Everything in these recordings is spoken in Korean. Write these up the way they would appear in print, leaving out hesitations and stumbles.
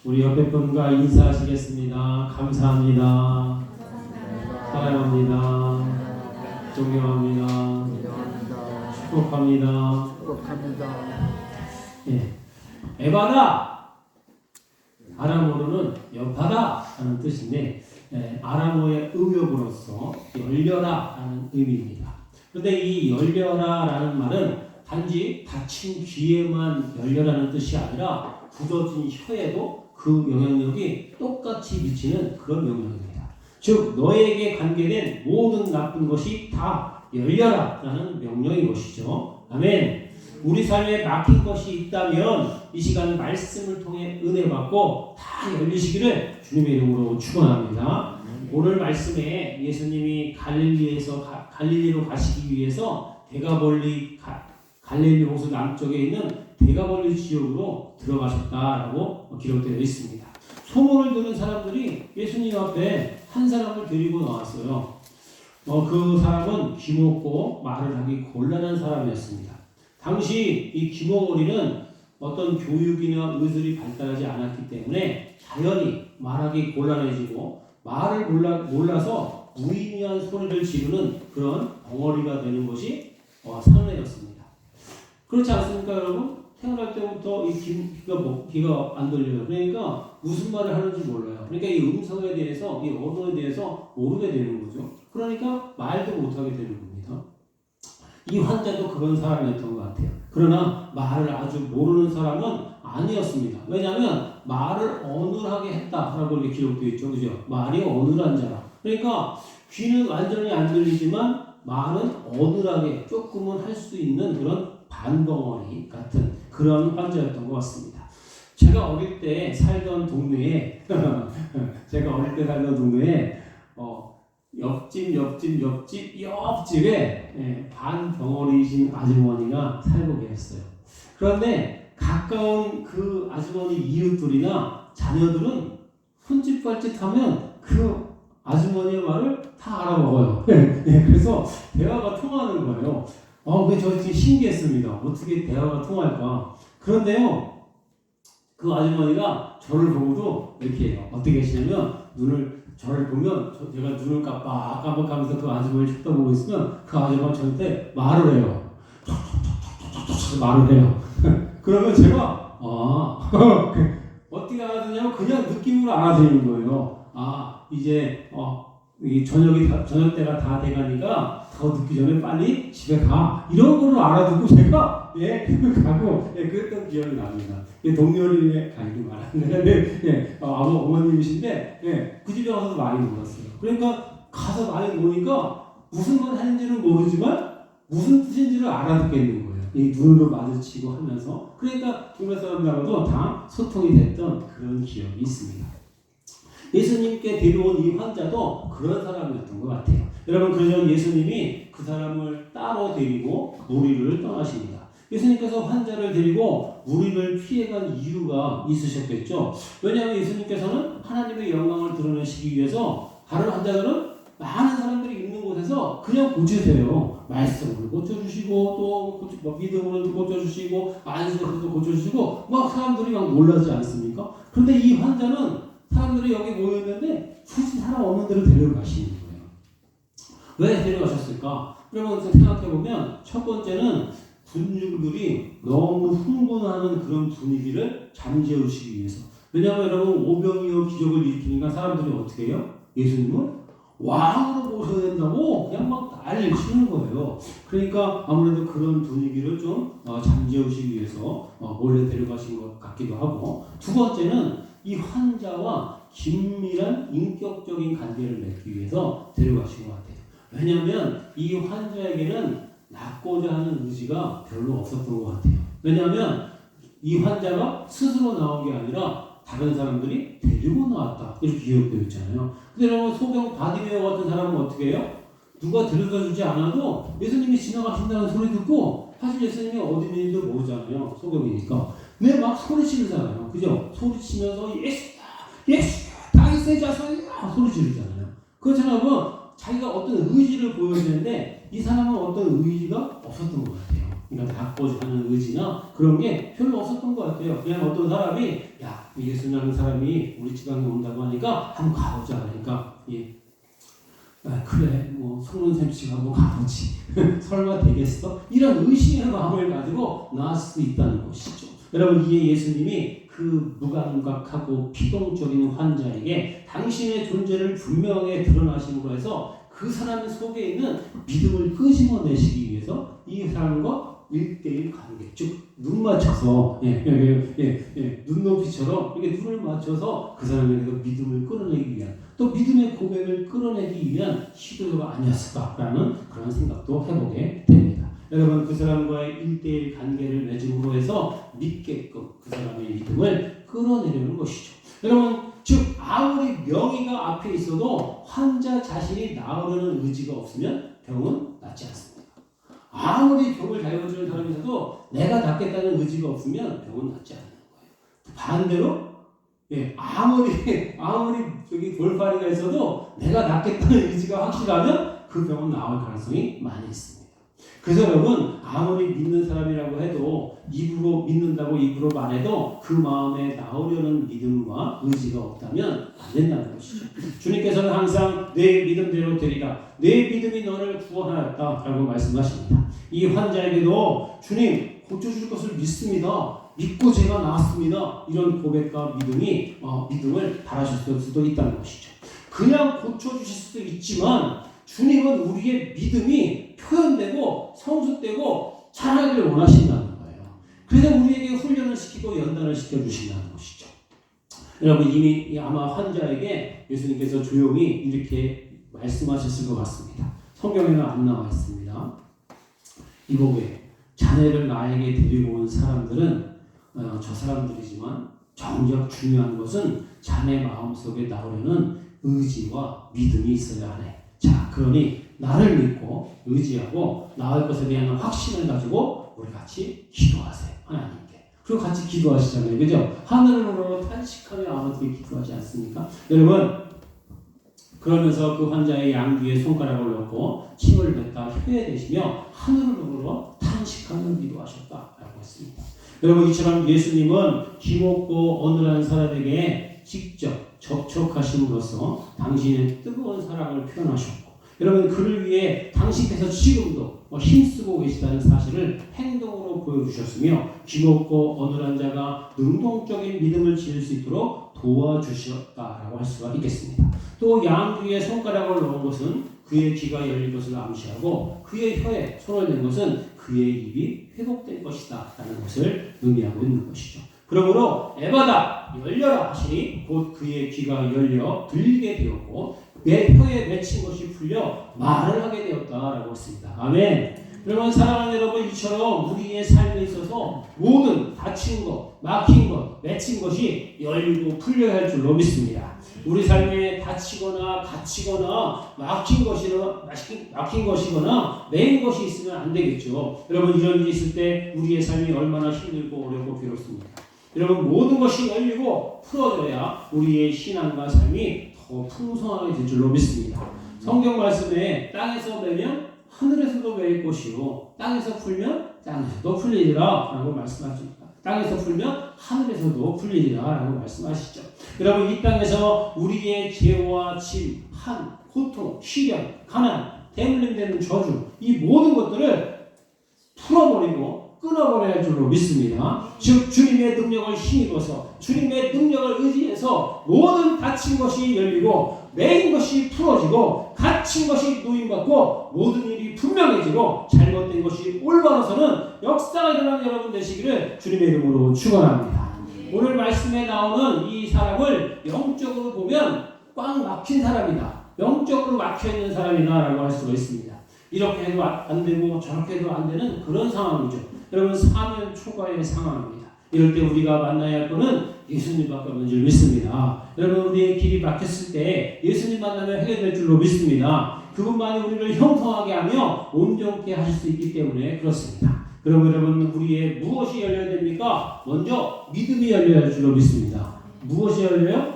우리 옆에 분과 인사하시겠습니다. 감사합니다. 사랑합니다. 존경합니다. 축복합니다. 예. 에바다, 아람어로는 여파다 하는 뜻인데, 아람어의 의역으로서 열려라 라는 의미입니다. 그런데 이 열려라 라는 말은 단지 닫힌 귀에만 열려라는 뜻이 아니라 굳어진 혀에도 그 영향력이 똑같이 미치는 그런 명령입니다. 즉 너에게 관계된 모든 나쁜 것이 다 열려라 라는 명령인 것이죠. 아멘. 우리 삶에 막힌 것이 있다면 이 시간 말씀을 통해 은혜 받고 다 열리시기를 주님의 이름으로 축원합니다. 오늘 말씀에 예수님이 갈릴리로 가시기 위해서 갈릴리 호수 남쪽에 있는 대가벌리 지역으로 들어가셨다라고 기록되어 있습니다. 소문을 듣는 사람들이 예수님 앞에 한 사람을 데리고 나왔어요. 그 사람은 귀먹고 말을 하기 곤란한 사람이었습니다. 당시 이 귀머거리는 어떤 교육이나 의술이 발달하지 않았기 때문에 자연히 말하기 곤란해지고 말을 몰라서 무의미한 소리를 지르는 그런 벙어리가 되는 것이 상례였습니다. 그렇지 않습니까, 여러분? 태어날 때부터 이 귀가 안 들려요. 그러니까 무슨 말을 하는지 몰라요. 그러니까 이 음성에 대해서, 이 언어에 대해서 모르게 되는 거죠. 그러니까 말도 못하게 되는 겁니다. 이 환자도 그런 사람이었던 것 같아요. 그러나 말을 아주 모르는 사람은 아니었습니다. 왜냐하면 말을 어눌하게 했다라고 기록되어 있죠. 그죠? 말이 어눌한 자라. 그러니까 귀는 완전히 안 들리지만 말은 어눌하게 조금은 할 수 있는 그런 반벙어리 같은 그런 환자였던 것 같습니다. 제가 어릴 때 살던 동네에 옆집에 반벙어리이신 아주머니가 살고 계셨어요. 그런데 가까운 그 아주머니 이웃들이나 자녀들은 손짓발짓하면 그 아주머니의 말을 다 알아먹어요. 그래서 대화가 통하는 거예요. 저 되게 신기했습니다. 어떻게 대화가 통할까? 그런데요, 그 아주머니가 저를 보고도 이렇게 해요. 어떻게 하시냐면 저를 보면 제가 눈을 깜빡깜빡하면서 그 아주머니를 쳐다보고 있으면 그 아주머니가 저한테 말을 해요. 그러면 제가 어떻게 알아듣냐면 그냥 느낌으로 알아듣는 거예요. 이제 이 저녁 때가 다 돼가니까 더 늦기 전에 빨리 집에 가. 이런 거를 알아듣고 제가 가고 그랬던 기억이 납니다. 동료를 가기도 말았는데 어머님이신데 그 집에 가서도 많이 놀았어요. 그러니까 가서 많이 노니까 무슨 말 하는지는 모르지만 무슨 뜻인지를 알아듣겠는 거예요. 이 눈으로 마주치고 하면서. 그러니까 동네 사람들하고도 다 소통이 됐던 그런 기억이 있습니다. 예수님께 데려온 이 환자도 그런 사람이었던 것 같아요. 여러분, 그러면 예수님이 그 사람을 따로 데리고 무리를 떠나십니다. 예수님께서 환자를 데리고 무리를 피해간 이유가 있으셨겠죠. 왜냐하면 예수님께서는 하나님의 영광을 드러내시기 위해서 다른 환자들은 많은 사람들이 있는 곳에서 그냥 고치세요. 말씀으로 고쳐주시고 또 믿음으로 고쳐주시고 안수로도 고쳐주시고 막 사람들이 막 놀라지 않습니까? 그런데 이 환자는 사람들이 여기 모였는데 굳이 사람 없는 데로 데려가시는 거예요. 왜 데려가셨을까? 그러면 생각해보면 첫 번째는 군중들이 너무 흥분하는 그런 분위기를 잠재우시기 위해서. 왜냐하면 여러분 오병이어 기적을 일으키니까 사람들이 어떻게 해요? 예수님을 왕으로 모셔야 된다고 그냥 막 난리를 치는 거예요. 그러니까 아무래도 그런 분위기를 좀 잠재우시기 위해서 몰래 데려가신 것 같기도 하고, 두 번째는 이 환자와 긴밀한 인격적인 관계를 맺기 위해서 데려가신 것 같아요. 왜냐하면 이 환자에게는 낫고자 하는 의지가 별로 없었던 것 같아요. 왜냐하면 이 환자가 스스로 나온 게 아니라 다른 사람들이 데리고 나왔다. 이렇게 기록되어 있잖아요. 근데 여러분 소경 바디메오 같은 사람은 어떻게 해요? 누가 데려다 주지 않아도 예수님이 지나가신다는 소리 듣고 사실 예수님이 어디 있는지도 모르잖아요. 소경이니까. 근데 막 소리 지르잖아요. 그죠? 소리 치면서 예수야 다윗의 자손이야 소리 지르잖아요. 그렇잖아요. 자기가 어떤 의지를 보여야 되는데 이 사람은 어떤 의지가 없었던 것 같아요. 그러니까 닦고자 하는 의지나 그런 게 별로 없었던 것 같아요. 그냥 어떤 사람이 야 예수님이라는 사람이 우리 지방에 온다고 하니까 한번 가보자 하니까 예. 아, 그래 뭐 송은샘 씨가 한번 가보지 설마 되겠어? 이런 의심의 마음을 가지고 나왔을 수 있다는 것이죠. 여러분 이에 예수님이 그 무감각하고 피동적인 환자에게 당신의 존재를 분명하게 드러나심으로 해서 그 사람 속에 있는 믿음을 끄집어내시기 위해서 이 사람과 1대1 관계, 즉 눈 맞춰서 눈높이처럼 이렇게 눈을 맞춰서 그 사람에게서 믿음을 끌어내기 위한 또 믿음의 고백을 끌어내기 위한 시도가 아니었을까라는 그런 생각도 해보게 됩니다. 여러분 그 사람과의 1대1 관계를 맺음으로 해서 믿게끔 그 사람의 믿음을 끌어내려는 것이죠. 여러분 즉 아무리 명의가 앞에 있어도 환자 자신이 나으려는 의지가 없으면 병은 낫지 않습니다. 아무리 병을 잘 고치는 사람이 있어도 내가 낫겠다는 의지가 없으면 병은 낫지 않는 거예요. 반대로 아무리 저기 돌파리가 있어도 내가 낫겠다는 의지가 확실하면 그 병은 나을 가능성이 많이 있습니다. 그래서 여러분 아무리 믿는 사람이라고 해도 입으로 믿는다고 입으로 말해도 그 마음에 나오려는 믿음과 의지가 없다면 안 된다는 것이죠. 주님께서는 항상 내 믿음대로 되리라. 내 믿음이 너를 구원하였다라고 말씀하십니다. 이 환자에게도 주님 고쳐줄 것을 믿습니다. 믿고 제가 나았습니다. 이런 고백과 믿음을 바라실 수도 있다는 것이죠. 그냥 고쳐주실 수도 있지만 주님은 우리의 믿음이 표현되고 성숙되고 자라기를 원하신다는 거예요. 그래서 우리에게 훈련을 시키고 연단을 시켜주신다는 것이죠. 여러분 이미 아마 환자에게 예수님께서 조용히 이렇게 말씀하셨을 것 같습니다. 성경에는 안 나와 있습니다. 이보게 자네를 나에게 데리고 온 사람들은 저 사람들이지만 정작 중요한 것은 자네 마음속에 나오려는 의지와 믿음이 있어야 하네. 자, 그러니 나를 믿고 의지하고 나을 것에 대한 확신을 가지고 우리 같이 기도하세요. 하나님께. 그리고 같이 기도하시잖아요. 그죠? 하늘으로 탄식하며 아버지께 기도하지 않습니까? 여러분 그러면서 그 환자의 양귀에 손가락을 넣고 침을 뱉다 혀에 대시며 하늘으로 탄식하며 기도하셨다라고 했습니다. 여러분 이처럼 예수님은 힘없고 어눌한 사람에게 직접 접촉하심으로써 당신의 뜨거운 사랑을 표현하셨고 여러분 그를 위해 당신께서 지금도 힘쓰고 계시다는 사실을 행동으로 보여주셨으며 힘없고 어눌한 자가 능동적인 믿음을 지을 수 있도록 도와주셨다라고 할 수가 있겠습니다. 또 양귀에 손가락을 넣은 것은 그의 귀가 열린 것을 암시하고 그의 혀에 손을 댄 것은 그의 입이 회복된 것이다 라는 것을 의미하고 있는 것이죠. 그러므로 에바다 열려라 하시니 곧 그의 귀가 열려 들리게 되었고 내 혀에 맺힌 것이 풀려 말을 하게 되었다라고 했습니다. 아멘. 여러분 사랑하는 여러분 이처럼 우리의 삶에 있어서 모든 닫힌 것, 막힌 것, 맺힌 것이 열리고 풀려야 할 줄로 믿습니다. 우리 삶에 닫히거나 갇히거나 막힌 것이거나 매인 것이 있으면 안 되겠죠. 여러분 이런 일이 있을 때 우리의 삶이 얼마나 힘들고 어렵고 괴롭습니까? 여러분 모든 것이 열리고 풀어져야 우리의 신앙과 삶이 더 풍성하게 될 줄로 믿습니다. 성경 말씀에 땅에서 매면 하늘에서도 매일 것이요 땅에서 풀면 땅에서도 풀리리라 라고 말씀하십니다. 땅에서 풀면 하늘에서도 풀리리라 라고 말씀하시죠. 여러분 이 땅에서 우리의 죄와 짐, 한, 고통, 시련, 가난, 대물림되는 저주 이 모든 것들을 풀어버리고 끊어버려야 할 줄로 믿습니다. 즉 주님의 능력을 힘입어서 주님의 능력을 의지해서 모든 닫힌 것이 열리고 매인 것이 풀어지고 갇힌 것이 노임받고 모든 일이 분명해지고 잘못된 것이 올바로서는 역사가 일어나는 여러분 되시기를 주님의 이름으로 축원합니다. 오늘 말씀에 나오는 이 사람을 영적으로 보면 꽉 막힌 사람이다. 영적으로 막혀있는 사람이다 라고 할 수가 있습니다. 이렇게 해도 안 되고 저렇게 해도 안 되는 그런 상황이죠. 여러분 사면 초과의 상황입니다. 이럴 때 우리가 만나야 할 분은 예수님밖에 없는 줄 믿습니다. 여러분 우리의 길이 막혔을 때 예수님 만나면 해결될 줄로 믿습니다. 그분만이 우리를 형통하게 하며 온전케 하실 수 있기 때문에 그렇습니다. 그럼 여러분 우리의 무엇이 열려야 됩니까? 먼저 믿음이 열려야 할 줄로 믿습니다. 무엇이 열려요?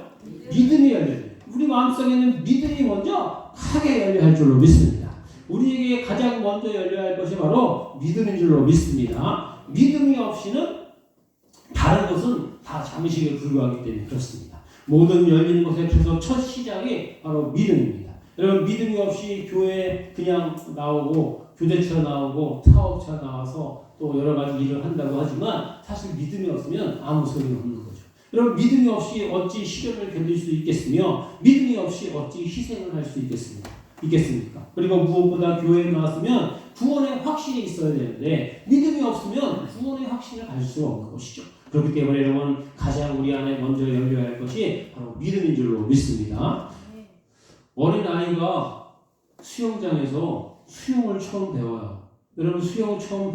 믿음이 열려야 돼요. 우리 마음속에는 믿음이 먼저 크게 열려야 할 줄로 믿습니다. 우리에게 가장 먼저 열려야 할 것이 바로 믿음인 줄로 믿습니다. 믿음이 없이는 다른 것은 다 잠시에 불과하기 때문에 그렇습니다. 모든 열리는 것에 있어서 첫 시작이 바로 믿음입니다. 여러분 믿음이 없이 교회에 그냥 나오고 교대처 나오고 사업차 나와서 또 여러 가지 일을 한다고 하지만 사실 믿음이 없으면 아무 소용이 없는 거죠. 여러분 믿음이 없이 어찌 시련을 견딜 수 있겠으며 믿음이 없이 어찌 희생을 할 수 있겠습니까? 그리고 무엇보다 교회에 나왔으면 구원의 확신이 있어야 되는데 믿음이 없으면 구원의 확신을 가질 수가 없는 것이죠. 그렇기 때문에 여러분 가장 우리 안에 먼저 열려야 할 것이 바로 믿음인 줄로 믿습니다. 어린 아이가 수영장에서 수영을 처음 배워요. 여러분 수영 처음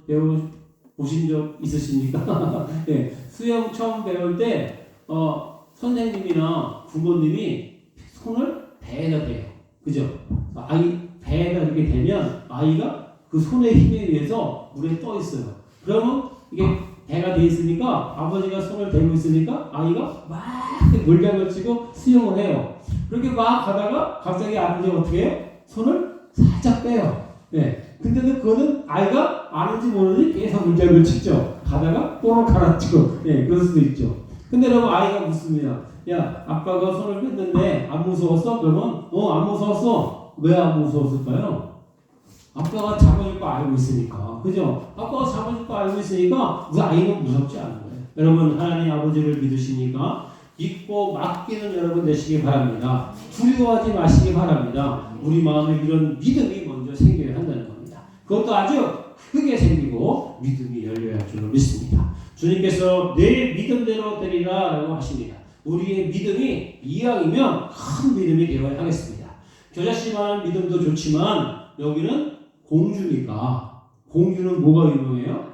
배워보신 적 있으십니까? 네, 수영 처음 배울 때 선생님이나 부모님이 손을 배에다 대요. 그죠? 아이 배에다 이렇게 대면 아이가 그 손의 힘에 의해서 물에 떠 있어요. 그러면 이게 배가 돼 있으니까 아버지가 손을 대고 있으니까 아이가 막 물장을 치고 수영을 해요. 그렇게 막 가다가 갑자기 아버지가 어떻게 해요? 손을 살짝 빼요. 네. 근데도 그거는 아이가 아는지 모르는지 계속 물장을 치죠. 가다가 뽀록 가라앉히고, 네, 그럴 수도 있죠. 근데 여러분 아이가 묻습니다. 야, 아빠가 손을 뺐는데 안 무서웠어? 그러면 안 무서웠어. 왜 안 무서웠을까요? 아빠가 잡아줄 거 알고 있으니까. 그죠? 아빠가 잡아줄 거 알고 있으니까 우리 아이는 무섭지 않은 거예요. 여러분 하나님 아버지를 믿으시니까 믿고 맡기는 여러분 되시기 바랍니다. 두려워하지 마시기 바랍니다. 우리 마음에 이런 믿음이 먼저 생겨야 한다는 겁니다. 그것도 아주 크게 생기고 믿음이 열려야 할 줄로 믿습니다. 주님께서 내 믿음대로 되리라 라고 하십니다. 우리의 믿음이 이왕이면 큰 믿음이 되어야 하겠습니다. 겨자씨만한 믿음도 좋지만 여기는 공주니까 공주는 뭐가 유명해요?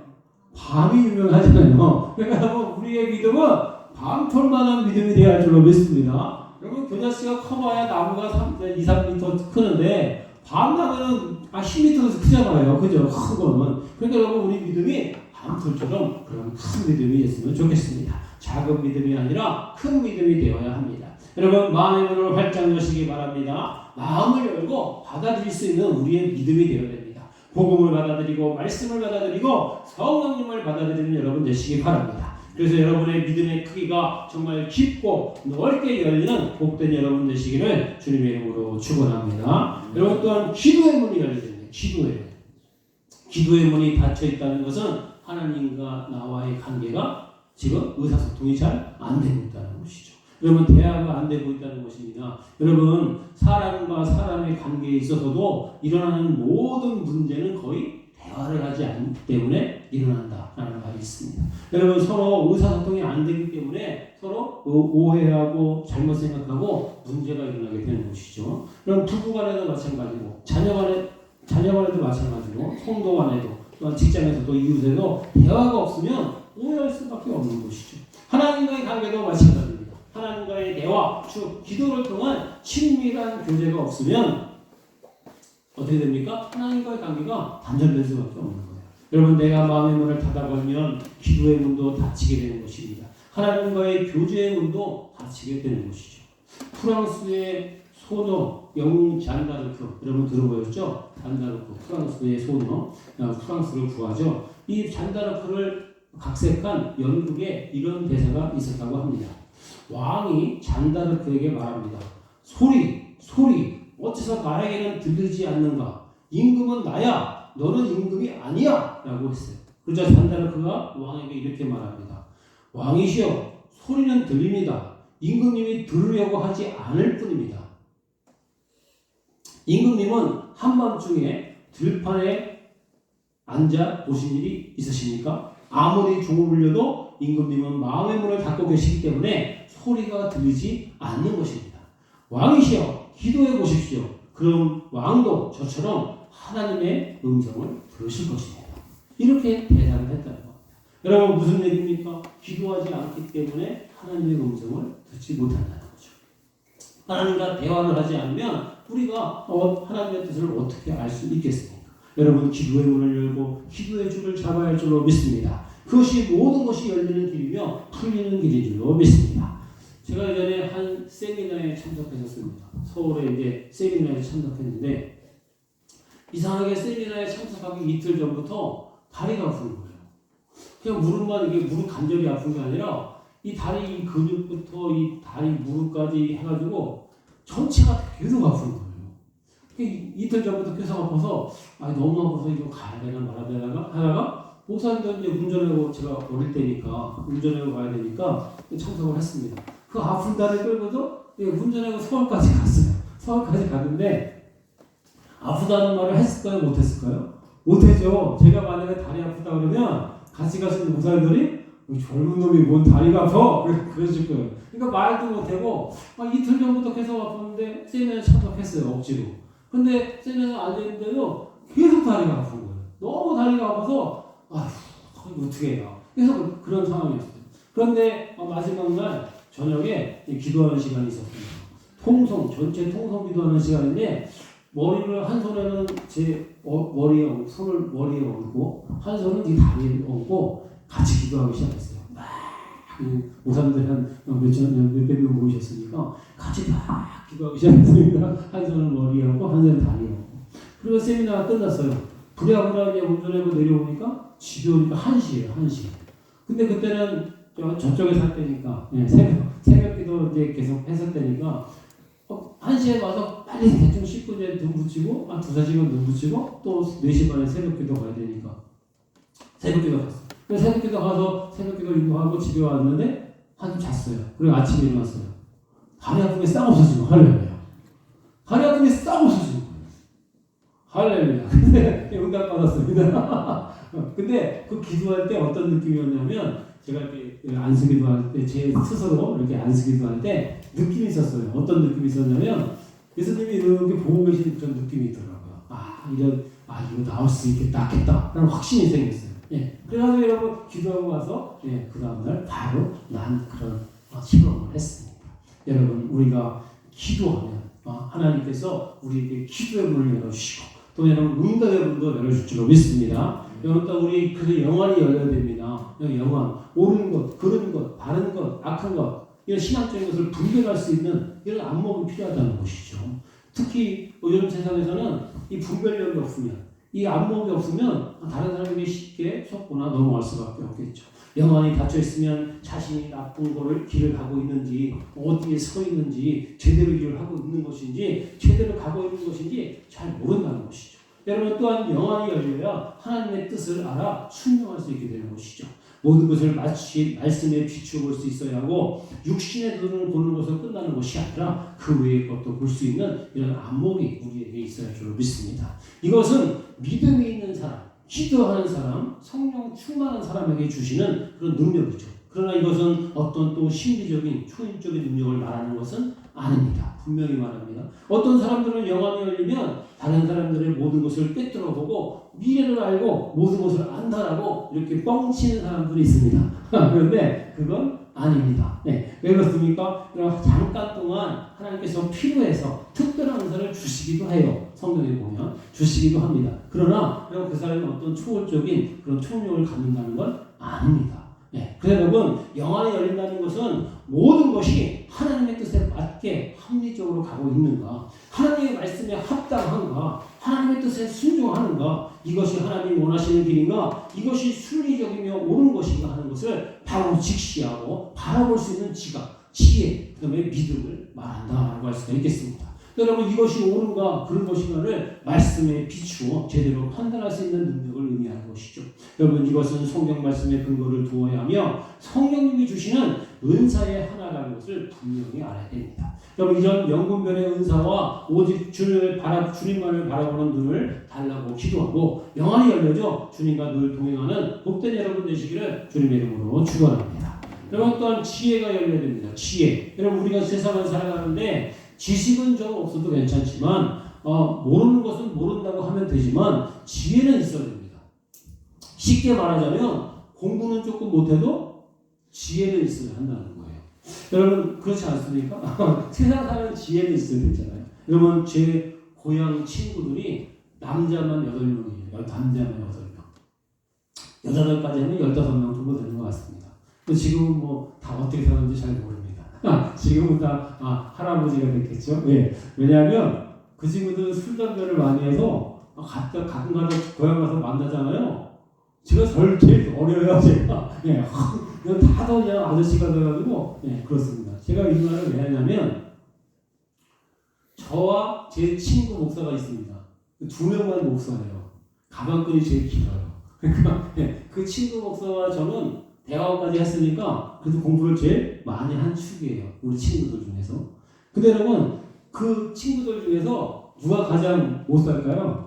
밤이 유명하잖아요. 그러니까 우리의 믿음은 밤톨만한 믿음이 되어야 할 줄로 믿습니다. 여러분 겨자씨가 커봐야 나무가 2, 3m 크는데 밤나무는 10m에서 크잖아요. 그죠? 큰 거는. 그러니까 여러분 우리 믿음이 밤톨처럼 그런 큰 믿음이 됐으면 좋겠습니다. 작은 믿음이 아니라 큰 믿음이 되어야 합니다. 여러분 마음의 문을 활짝 여시기 바랍니다. 마음을 열고 받아들일 수 있는 우리의 믿음이 되어야 됩니다. 복음을 받아들이고 말씀을 받아들이고 성령님을 받아들이는 여러분 되시기 바랍니다. 그래서 여러분의 믿음의 크기가 정말 깊고 넓게 열리는 복된 여러분 되시기를 주님의 이름으로 축원합니다. 여러분 또한 기도의 문이 열리게 됩니다. 기도의 문이 닫혀 있다는 것은 하나님과 나와의 관계가 지금 의사소통이 잘 안 되고 있다는 것이죠. 여러분 대화가 안 되고 있다는 것입니다. 여러분 사람과 사람의 관계에 있어서도 일어나는 모든 문제는 거의 대화를 하지 않기 때문에 일어난다라는 말이 있습니다. 여러분 서로 의사소통이 안 되기 때문에 서로 오해하고 잘못 생각하고 문제가 일어나게 되는 것이죠. 그럼 부부간에도 마찬가지고 자녀간에도 마찬가지고 성도간에도 또한 직장에서도 이웃에도 대화가 없으면 오해할 수밖에 없는 것이죠. 하나님과의 관계도 마찬가지입니다. 하나님과의 대화, 즉 기도를 통한 친밀한 교제가 없으면 어떻게 됩니까? 하나님과의 관계가 단절될 수밖에 없는 거예요. 여러분 내가 마음의 문을 닫아 걸면 기도의 문도 닫히게 되는 것입니다. 하나님과의 교제의 문도 닫히게 되는 것이죠. 프랑스의 소녀 영웅 잔다르크 여러분 들어보셨죠? 잔다르크 프랑스의 소녀 프랑스를 구하죠. 이 잔다르크를 각색한 연극에 이런 대사가 있었다고 합니다. 왕이 잔다르크에게 말합니다. 소리 어째서 나에게는 들리지 않는가? 임금은 나야 너는 임금이 아니야 라고 했어요. 그러자 잔다르크가 왕에게 이렇게 말합니다. 왕이시여 소리는 들립니다. 임금님이 들으려고 하지 않을 뿐입니다. 임금님은 한밤중에 들판에 앉아 보신 일이 있으십니까? 아무리 종을 울려도 임금님은 마음의 문을 닫고 계시기 때문에 소리가 들리지 않는 것입니다. 왕이시여 기도해 보십시오. 그럼 왕도 저처럼 하나님의 음성을 들으실 것입니다. 이렇게 대답을 했다는 겁니다. 여러분 무슨 얘기입니까? 기도하지 않기 때문에 하나님의 음성을 듣지 못한다는 거죠. 하나님과 대화를 하지 않으면 우리가 하나님의 뜻을 어떻게 알 수 있겠습니까? 여러분 기도의 문을 열고 기도의 줄을 잡아야 할 줄로 믿습니다. 그것이 모든 것이 열리는 길이며 풀리는 길인 줄로 믿습니다. 제가 예전에 한 세미나에 참석했었습니다. 서울에 이제 세미나에 참석했는데 이상하게 세미나에 참석하기 이틀 전부터 다리가 아픈 거예요. 그냥 무릎만 이게 무릎 관절이 아픈 게 아니라 이 다리 이 근육부터 이 다리 무릎까지 해가지고 전체가 계속 아픈 거예요. 이틀 전부터 계속 아파서 너무 아파서 이거 가야 되나 말아야 되나 하다가 목사님도 이제 운전하고 제가 어릴 때니까 운전하고 가야 되니까 참석을 했습니다. 그 아픈 다리 끌고도 운전하고 서울까지 갔어요. 서울까지 갔는데 아프다는 말을 했을까요? 못했을까요? 못했죠. 제가 만약에 다리 아프다 그러면 같이 가시는 목사님들이 젊은 놈이 뭔 다리가 아파? 그러실 거예요. 그러니까 말도 못하고 이틀 전부터 계속 아팠는데 세미나에 참석했어요. 억지로. 근데 세미나에 앉아있는데도 계속 다리가 아픈 거예요. 너무 다리가 아파서 이거 어떻게 해요? 계속 그런 상황이었어요. 그런데 마지막 날 저녁에 기도하는 시간이 있었습니다. 전체 통성 기도하는 시간인데 머리를 한 손에는 제 머리에 손을 머리에 얹고 한 손은 이 다리에 얹고 같이 기도하기 시작했어요. 막 모사님들 한 몇백 명 모이셨으니까 같이 막 기도하기 시작했습니다. 한 손은 머리에 얹고 한 손은 다리에 얹고. 그리고 세미나가 끝났어요. 부랴부랴 이제 운전하고 내려오니까 집에 오니까 1시예요. 1시. 근데 그때는 저쪽에 살 때니까 새벽 기도 이제 계속 했을 때니까 1시에 와서 빨리 대충 씻고 이제 눈 붙이고 한 2-4시간 눈 붙이고 또 4시 반에 새벽 기도 가야 되니까 새벽 기도 갔어요. 그래서 새벽 기도 가서 새벽 기도 인도하고 집에 왔는데 한숨 잤어요. 그리고 아침에 일어났어요. 다리 아픈 게 싹 없어지고 할렐루야. 다리 아픈 게 싹 없어지고 할렐루야. 근데 응답 받았습니다. 근데 그 기도할 때 어떤 느낌이었냐면 제가 이렇게 안수기도 할 때 제 스스로 이렇게 안수기도 할 때 느낌이 있었어요. 어떤 느낌이 있었냐면 예수님이 이렇게 보고 계신 그런 느낌이 있더라고요. 이거 나올 수 있겠다 라는 확신이 생겼어요. 그래가지고 여러분 기도하고 와서 그 다음날 바로 난 그런 실험을 했습니다. 여러분 우리가 기도하면 하나님께서 우리에게 기도의 문을 열어주시고 또 여러분 응답의 문도 열어줄 줄로 믿습니다. 여러분 또 우리 그래서 영안이 열려야 됩니다. 영안, 옳은 것, 그른 것, 바른 것, 악한 것 이런 신앙적인 것을 분별할 수 있는 이런 안목이 필요하다는 것이죠. 특히 요즘 세상에서는 이 분별력이 없으면 이 안목이 없으면 다른 사람에게 쉽게 속거나 넘어갈 수밖에 없겠죠. 영안이 닫혀 있으면 자신이 나쁜 길을 가고 있는지 어디에 서 있는지 제대로 일을 하고 있는 것인지 제대로 가고 있는 것인지 잘 모른다는 것이죠. 여러분 또한 영안이 열려야 하나님의 뜻을 알아 순종할 수 있게 되는 것이죠. 모든 것을 마치 말씀에 비추어 볼 수 있어야 하고 육신의 눈을 보는 것으로 끝나는 것이 아니라 그 외의 것도 볼 수 있는 이런 안목이 우리에게 있어야 할 줄 믿습니다. 이것은 믿음이 있는 사람, 기도하는 사람, 성령 충만한 사람에게 주시는 그런 능력이죠. 그러나 이것은 어떤 또 심리적인 초인적인 능력을 말하는 것은 아닙니다. 분명히 말합니다. 어떤 사람들은 영안이 열리면 다른 사람들의 모든 것을 꿰뚫어 보고 미래를 알고 모든 것을 안다라고 이렇게 뻥치는 사람들이 있습니다. 그런데 그건 아닙니다. 왜 그렇습니까? 잠깐 동안 하나님께서 필요해서 특별한 은사를 주시기도 해요. 성경에 보면 주시기도 합니다. 그러나 그 사람이 어떤 초월적인 그런 초능력을 갖는다는 건 아닙니다. 그래서 여러분 영안이 열린다는 것은 모든 것이 하나님의 뜻에 맞게 합리적으로 가고 있는가, 하나님의 말씀에 합당한가, 하나님의 뜻에 순종하는가, 이것이 하나님이 원하시는 길인가, 이것이 순리적이며 옳은 것인가 하는 것을 바로 직시하고 바라볼 수 있는 지각, 지혜, 그 다음에 믿음을 말한다라고 할 수가 있겠습니다. 여러분 이것이 옳은가 그런 것인가를 말씀에 비추어 제대로 판단할 수 있는 능력을 의미하는 것이죠. 여러분 이것은 성경 말씀의 근거를 두어야 하며 성령님이 주시는 은사의 하나라는 것을 분명히 알아야 됩니다. 여러분 이런 영분별의 은사와 오직 주님만을 바라보는 눈을 달라고 기도하고 영안이 열려져 주님과 늘 동행하는 복된 여러분 되시기를 주님의 이름으로 축원합니다. 여러분 또한 지혜가 열려야 됩니다. 지혜. 여러분 우리가 세상을 살아가는데 지식은 좀 없어도 괜찮지만 모르는 것은 모른다고 하면 되지만 지혜는 있어야 됩니다. 쉽게 말하자면 공부는 조금 못해도 지혜는 있어야 한다는 거예요. 여러분 그렇지 않습니까? 세상 사는 지혜는 있어야 되잖아요. 여러분 제 고향 친구들이 남자만 8명이에요. 남자만 8명. 여자들까지 하면 15명 정도 되는 것 같습니다. 지금은 뭐 다 어떻게 사는지 잘 모릅니다. 지금은 다 할아버지가 됐겠죠. 왜냐하면 그 친구들은 술 담배를 많이 해서 가끔가다 고향 가서 만나잖아요. 제가 제일 어려요, 제가. 예, 이건 다들 그냥 아저씨가 돼가지고, 예, 그렇습니다. 제가 이 말을 왜 하냐면, 저와 제 친구 목사가 있습니다. 두 명만 목사예요. 가방끈이 제일 길어요. 그러니까, 예, 그 친구 목사와 저는 대학원까지 했으니까, 그래도 공부를 제일 많이 한 축이에요. 우리 친구들 중에서. 근데 여러분, 그 친구들 중에서 누가 가장 못 살까요?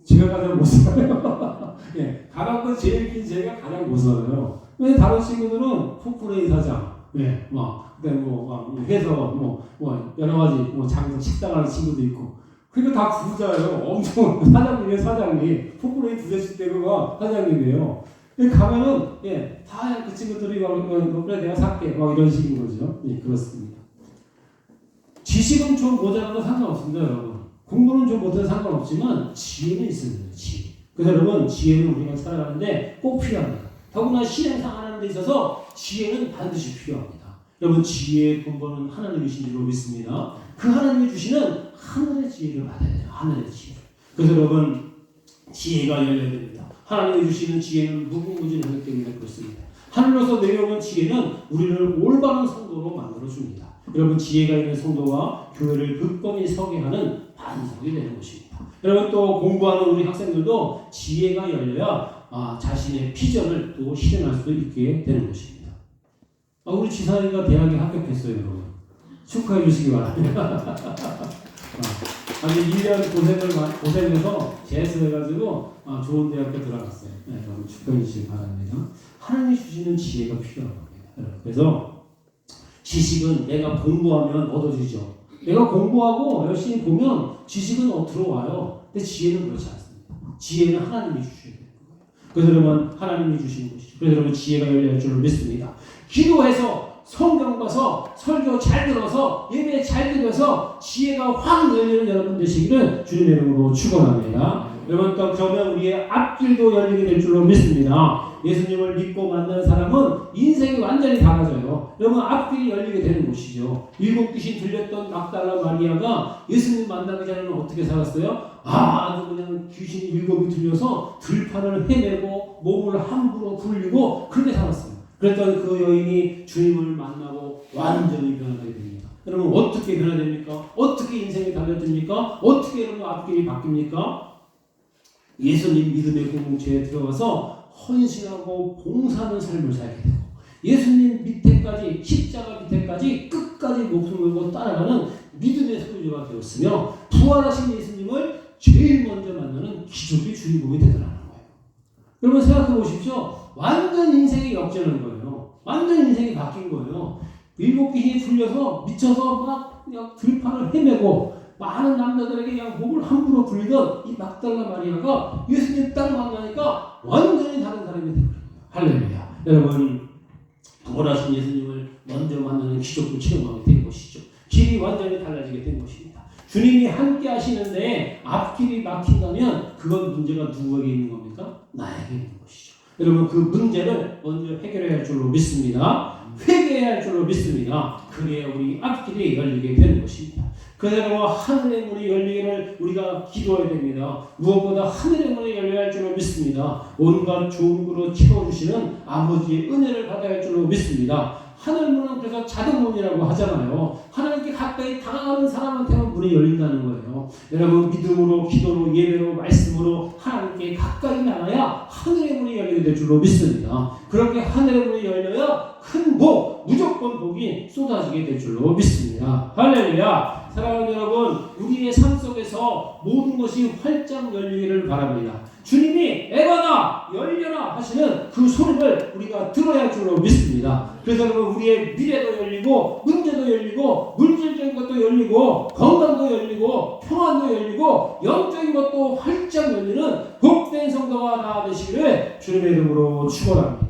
제가 가장 못 살아요. 예, 가방끈 제일 긴 제가 가장 못 살아요. 왜 다른 친구들은 포프레이 사장, 예, 그다음에 회사, 여러 가지, 장사, 식당 하는 친구도 있고. 그러니까 다 부자예요. 엄청, 사장님이에요, 사장님. 포프레이 부자식 때가 사장님이에요. 가면은, 예, 다 그 친구들이 그래, 내가 살게. 이런 식인 거죠. 예, 그렇습니다. 지식은 좀 모자라도 상관없습니다, 여러분. 공부는 좀 못해도 상관없지만 지혜는 있습니다. 지혜. 그래서 여러분 지혜는 우리가 살아가는데 꼭 필요합니다. 더구나 실행상하는 데 있어서 지혜는 반드시 필요합니다. 여러분 지혜의 근본은 하나님이신 줄로 믿습니다. 그 하나님이 주시는 하늘의 지혜를 받아야 돼요. 하늘의 지혜를. 그래서 여러분 지혜가 열려야 됩니다. 하나님이 주시는 지혜는 무궁무진하기 때문에 그렇습니다. 하늘로서 내려오는 지혜는 우리를 올바른 성도로 만들어줍니다. 여러분 지혜가 있는 성도가 교회를 굳건히 서게 하는 반석이 되는 것입니다. 여러분 또 공부하는 우리 학생들도 지혜가 열려야 자신의 비전을 또 실현할 수 있게 되는 것입니다. 우리 지사님과 대학에 합격했어요, 여러분. 축하해 주시기 바랍니다. 아주 1년 고생해서 재수해가지고 좋은 대학교 들어갔어요. 네, 여러분 축하해 주시기 바랍니다. 하나님이 주시는 지혜가 필요한 겁니다. 그래서 지식은 내가 공부하면 얻어지죠. 내가 공부하고 열심히 보면 지식은 들어와요. 근데 지혜는 그렇지 않습니다. 지혜는 하나님이 주셔야 되는 거예요. 그래서 여러분 하나님이 주시는 것이죠. 그래서 여러분 지혜가 열릴 줄을 믿습니다. 기도해서 성경 봐서 설교 잘 들어서 예배 잘 들어서 지혜가 확 열리는 여러분 되시기를 주님의 이름으로 축원합니다. 여러분 또 그러면 우리의 앞길도 열리게 될 줄로 믿습니다. 예수님을 믿고 만난 사람은 인생이 완전히 달라져요. 여러분 앞길이 열리게 되는 것이죠. 일곱 귀신 들렸던 막달라 마리아가 예수님 만나기 전에는 어떻게 살았어요? 아주 그냥 귀신이 일곱이 들려서 들판을 헤매고 몸을 함부로 굴리고 그렇게 살았어요. 그랬더니 그 여인이 주님을 만나고 완전히 변하게 됩니다. 여러분 어떻게 변화됩니까? 어떻게 인생이 달라집니까? 어떻게 여러분 앞길이 바뀝니까? 예수님 믿음의 공동체에 들어가서 헌신하고 봉사하는 삶을 살게 되고 예수님 밑에까지 십자가 밑에까지 끝까지 목숨을 걸고 따라가는 믿음의 소유자가 되었으며 부활하신 예수님을 제일 먼저 만나는 기적의 주인공이 되더라는 거예요. 여러분 생각해 보십시오. 완전 인생이 역전한 거예요. 완전 인생이 바뀐 거예요. 일곱 귀신이 풀려서 미쳐서 막 그냥 들판을 헤매고 많은 남자들에게 그냥 목을 함부로 굴리던 이 막달라 마리아가 예수님 딱 만나니까 완전히 다른 사람이 되는 거예요. 할렐루야. 여러분 부활하신 예수님을 먼저 만나는 기적을 체험하게 된 것이죠. 길이 완전히 달라지게 된 것입니다. 주님이 함께 하시는데 앞길이 막힌다면 그건 문제가 누구에게 있는 겁니까? 나에게 있는 것이죠. 여러분 그 문제를 먼저 해결해야 할 줄로 믿습니다. 회개해야 할 줄로 믿습니다. 그래야 우리 앞길이 열리게 되는 것입니다. 그대로 하늘의 문이 열리기를 우리가 기도해야 됩니다. 무엇보다 하늘의 문이 열려야 할 줄로 믿습니다. 온갖 좋은 것으로 채워주시는 아버지의 은혜를 받아야 할 줄로 믿습니다. 하늘문은 그래서 자동문이라고 하잖아요. 하나님께 가까이 다가가는 사람한테만 문이 열린다는 거예요. 여러분 믿음으로 기도로 예배로 말씀으로 하나님께 가까이 나가야 하늘의 문이 열리게 될 줄로 믿습니다. 그렇게 하늘의 문이 열려야 큰 복, 무조건 복이 쏟아지게 될 줄로 믿습니다. 할렐루야. 사랑하는 여러분, 우리의 삶 속에서 모든 것이 활짝 열리기를 바랍니다. 주님이 에바다 열려라 하시는 그 소리를 우리가 들어야 할 줄로 믿습니다. 그래서 여러분 우리의 미래도 열리고 문제도 열리고 물질적인 것도 열리고 건강도 열리고 평안도 열리고 영적인 것도 활짝 열리는 복된 성도가 다 되시기를 주님의 이름으로 축원합니다.